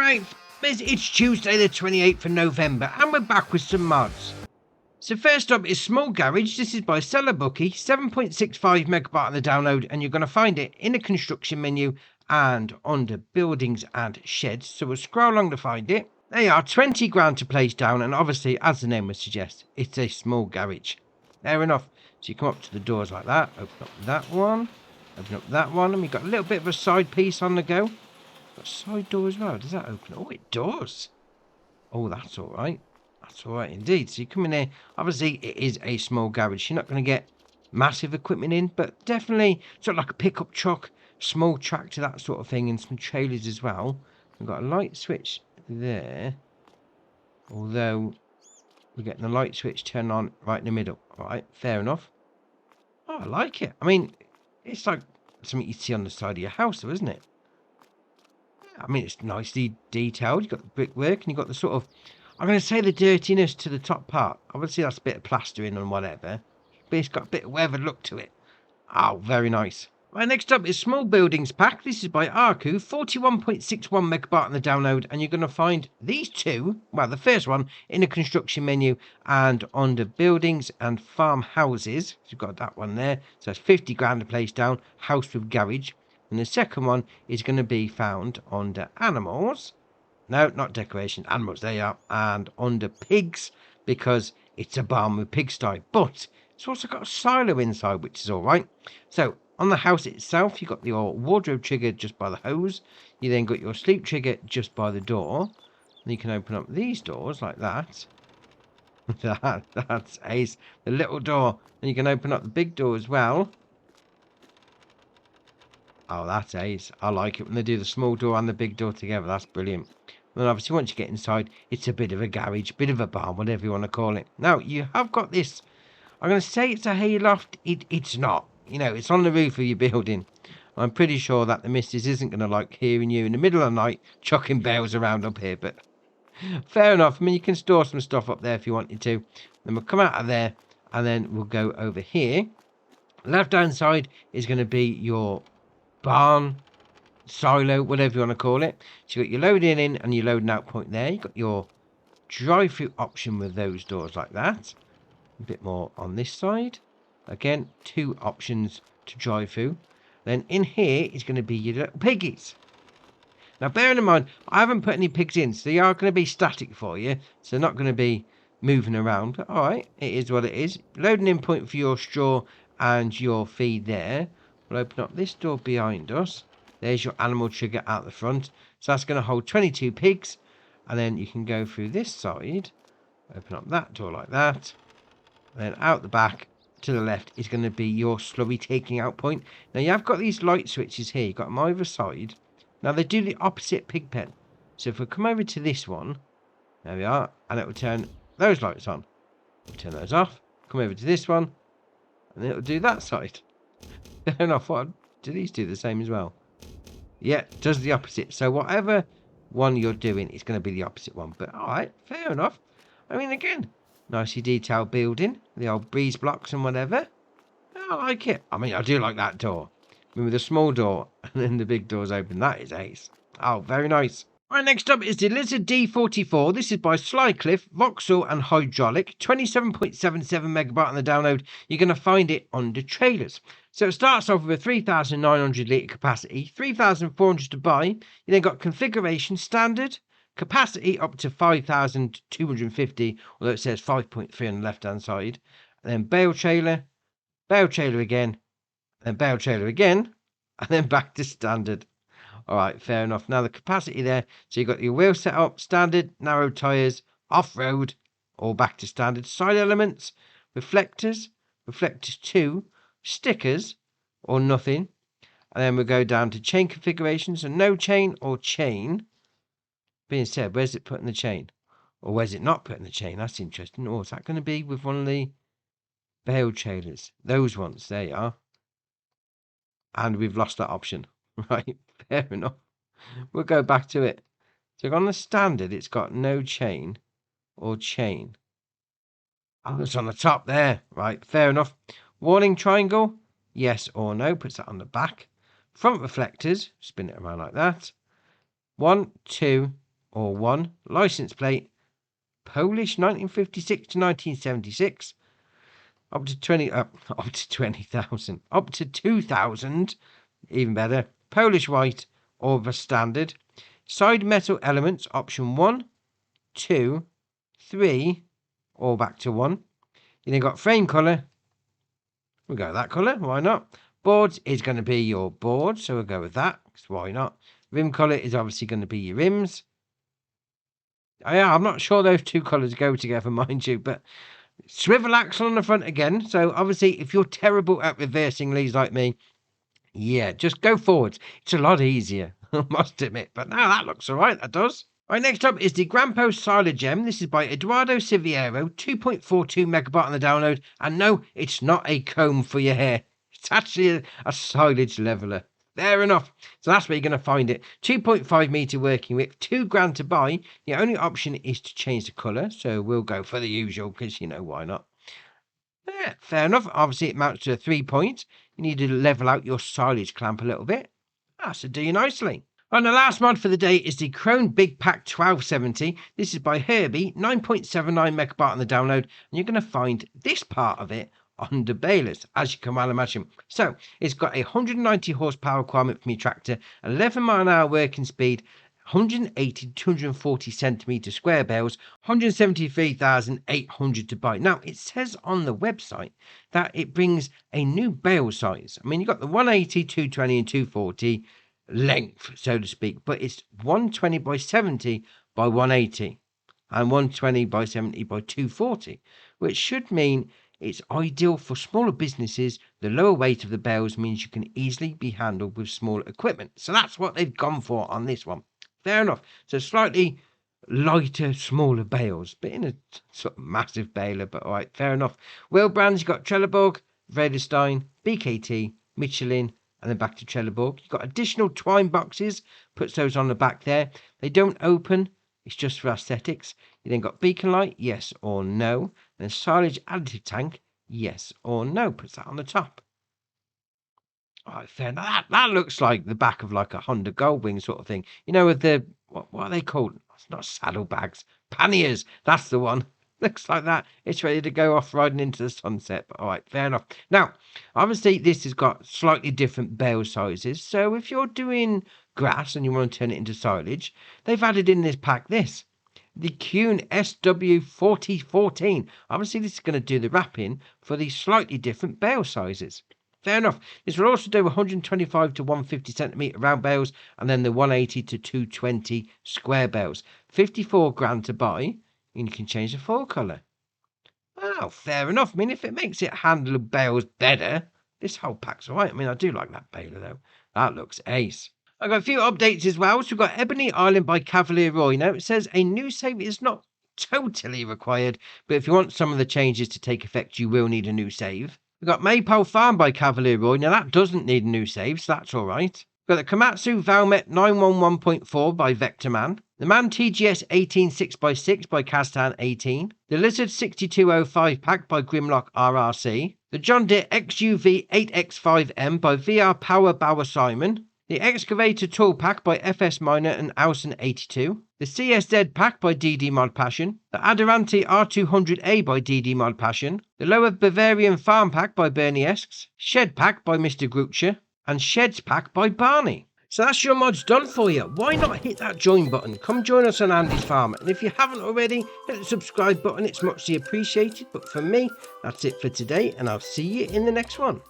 Alright, it's Tuesday the 28th of November and we're back with some mods. So first up is Small Garage. This is by Seller Bookie, 7.65 megabyte on the download, and you're going to find it in the construction menu and under buildings and sheds. So we'll scroll along to find it. They are 20 grand to place down, and obviously, as the name would suggest, it's a small garage. Fair enough. So you come up to the doors like that, open up that one, open up that one, and we've got a little bit of a side piece on the go. Got a side door as well. Does that open? Oh, it does. Oh, that's all right. That's all right indeed. So you come in here. Obviously, it is a small garage. You're not going to get massive equipment in, but definitely sort of like a pickup truck, small tractor, that sort of thing, and some trailers as well. We've got a light switch there. Although we're getting the light switch turned on right in the middle. All right, fair enough. Oh, I like it. I mean, it's like something you see on the side of your house, though, isn't it? I mean, it's nicely detailed. You've got the brickwork and you've got the sort of, I'm going to say the dirtiness to the top part. Obviously, that's a bit of plastering and whatever. But it's got a bit of weathered look to it. Oh, very nice. Right, next up is Small Buildings Pack. This is by Arku, 41.61 megabyte on the download. And you're going to find these two, well, the first one, in the construction menu and under buildings and farmhouses. You've got that one there. So it's 50 grand to place down, house with garage. And the second one is going to be found under animals. No, not decoration. Animals, there you are. And under pigs, because it's a barn with pigsty. But it's also got a silo inside, which is all right. So on the house itself, you've got your wardrobe trigger just by the hose. You then got your sleep trigger just by the door. And you can open up these doors like that. That's ace. The little door. And you can open up the big door as well. Oh, that's ace. I like it when they do the small door and the big door together. That's brilliant. And obviously, once you get inside, it's a bit of a garage, bit of a barn, whatever you want to call it. Now, you have got this. I'm going to say it's a hayloft. It's not. You know, it's on the roof of your building. I'm pretty sure that the missus isn't going to like hearing you in the middle of the night chucking bales around up here. But fair enough. I mean, you can store some stuff up there if you wanted to. Then we'll come out of there and then we'll go over here. Left-hand side is going to be your barn, silo, whatever you want to call it. So you've got your loading in and your loading out point there. You've got your drive-through option with those doors like that. A bit more on this side. Again, two options to drive through. Then in here is going to be your little piggies. Now, bearing in mind, I haven't put any pigs in, so they are going to be static for you. So they're not going to be moving around. But all right, it is what it is. Loading in point for your straw and your feed there. We'll open up this door behind us. There's your animal trigger out the front. So that's going to hold 22 pigs. And then you can go through this side. Open up that door like that. And then out the back to the left is going to be your slurry taking out point. Now you have got these light switches here. You've got them either side. Now they do the opposite pig pen. So if we come over to this one. There we are. And it will turn those lights on. We'll turn those off. Come over to this one. And it will do that side. Fair enough. What do these do the same as well? Yeah, it does the opposite. So whatever one you're doing is going to be the opposite one. But all right, fair enough. I mean, again, nicely detailed building. The old breeze blocks and whatever. I like it. I mean, I do like that door. I mean, with a small door and then the big doors open. That is ace. Oh, very nice. Right, next up is the Lizard D44. This is by Slycliffe, Vauxhall and Hydraulic. 27.77 megabyte on the download. You're going to find it under trailers. So it starts off with a 3,900 litre capacity, 3,400 to buy. You then got configuration standard, capacity up to 5,250, although it says 5.3 on the left-hand side. And then bale trailer again, then bale trailer again, and then back to standard. All right, fair enough. Now the capacity there, so you've got your wheel setup, standard, narrow tyres, off-road, all back to standard. Side elements, reflectors 2, stickers, or nothing. And then we'll go down to chain configurations, so no chain or chain. Being said, where's it putting the chain? Or where's it not putting the chain? That's interesting. Or is that going to be with one of the bale trailers? Those ones, there you are. And we've lost that option. Right, fair enough. We'll go back to it. So on the standard, it's got no chain or chain. Oh, it's on the top there. Right, fair enough. Warning triangle, yes or no. Puts that on the back. Front reflectors, spin it around like that. 1, 2, or 1. License plate, Polish 1956 to 1976. Up to 20,000. Up to 2,000, even better. Polish white or the standard. Side metal elements, option 1, 2, 3, or back to 1. You then got frame colour. We'll go with that colour, why not? Boards is going to be your board, so we'll go with that, because why not? Rim colour is obviously going to be your rims. I'm not sure those two colours go together, mind you, but swivel axle on the front again. So obviously, if you're terrible at reversing leads like me, yeah, just go forwards. It's a lot easier, I must admit. But now that looks all right, that does. All right, next up is the Grampo Silage Gem. This is by Eduardo Siviero, 2.42 megabyte on the download. And no, it's not a comb for your hair. It's actually a silage leveler. Fair enough. So that's where you're going to find it. 2.5 meter working width, £2,000 to buy. The only option is to change the colour. So we'll go for the usual because, you know, why not? Yeah, fair enough. Obviously, it mounts to a 3 point. You need to level out your silage clamp a little bit. That should do you nicely. And the last mod for the day is the Krone Big Pack 1270. This is by Herbie, 9.79 megabyte on the download. And you're going to find this part of it on the balers, as you can well imagine. So, it's got a 190 horsepower requirement from your tractor, 11 mile an hour working speed, 180 to 240 centimetre square bales, 173,800 to buy. Now, it says on the website that it brings a new bale size. I mean, you've got the 180, 220 and 240 length, so to speak, but it's 120 by 70 by 180 and 120 by 70 by 240, which should mean it's ideal for smaller businesses. The lower weight of the bales means you can easily be handled with small equipment. So that's what they've gone for on this one. Fair enough. So slightly lighter, smaller bales, but in a sort of massive baler, but all right, fair enough. Wheel brands, you've got Trelleborg, Vredestein, BKT, Michelin, and then back to Trelleborg. You've got additional twine boxes, puts those on the back there. They don't open, it's just for aesthetics. You then got beacon light, yes or no. And then silage additive tank, yes or no, puts that on the top. All right, fair. Now that looks like the back of like a Honda Goldwing sort of thing. You know, with the, what are they called? It's not saddlebags, panniers. That's the one. Looks like that. It's ready to go off riding into the sunset. But all right, fair enough. Now, obviously, this has got slightly different bale sizes. So if you're doing grass and you want to turn it into silage, they've added in this pack this. The Kuhn SW4014. Obviously, this is going to do the wrapping for these slightly different bale sizes. Fair enough. This will also do 125 to 150 centimetre round bales and then the 180 to 220 square bales. £54,000 to buy, and you can change the foil colour. Oh, fair enough. I mean, if it makes it handle bales better, this whole pack's all right. I mean, I do like that baler, though. That looks ace. I've got a few updates as well. So we've got Ebony Island by Cavalier Roy. Now, it says a new save is not totally required, but if you want some of the changes to take effect, you will need a new save. We've got Maypole Farm by Cavalier Roy. Now, that doesn't need a new save, so that's all right. We've got the Komatsu Valmet 911.4 by Vector Man. The Man TGS 18 6x6 by Kaztan 18. The Lizard 6205 pack by Grimlock RRC. The John Deere XUV 8X5M by VR Power Bauer Simon. The Excavator Tool Pack by FS Miner and Ausen 82. The CSZ Pack by DD Mod Passion. The Adirante R200A by DD Mod Passion. The Lower Bavarian Farm Pack by Bernie Esks. Shed Pack by Mr. Grucher. And Sheds Pack by Barney. So that's your mods done for you. Why not hit that join button? Come join us on Andy's Farm. And if you haven't already, hit the subscribe button. It's muchly appreciated. But for me, that's it for today. And I'll see you in the next one.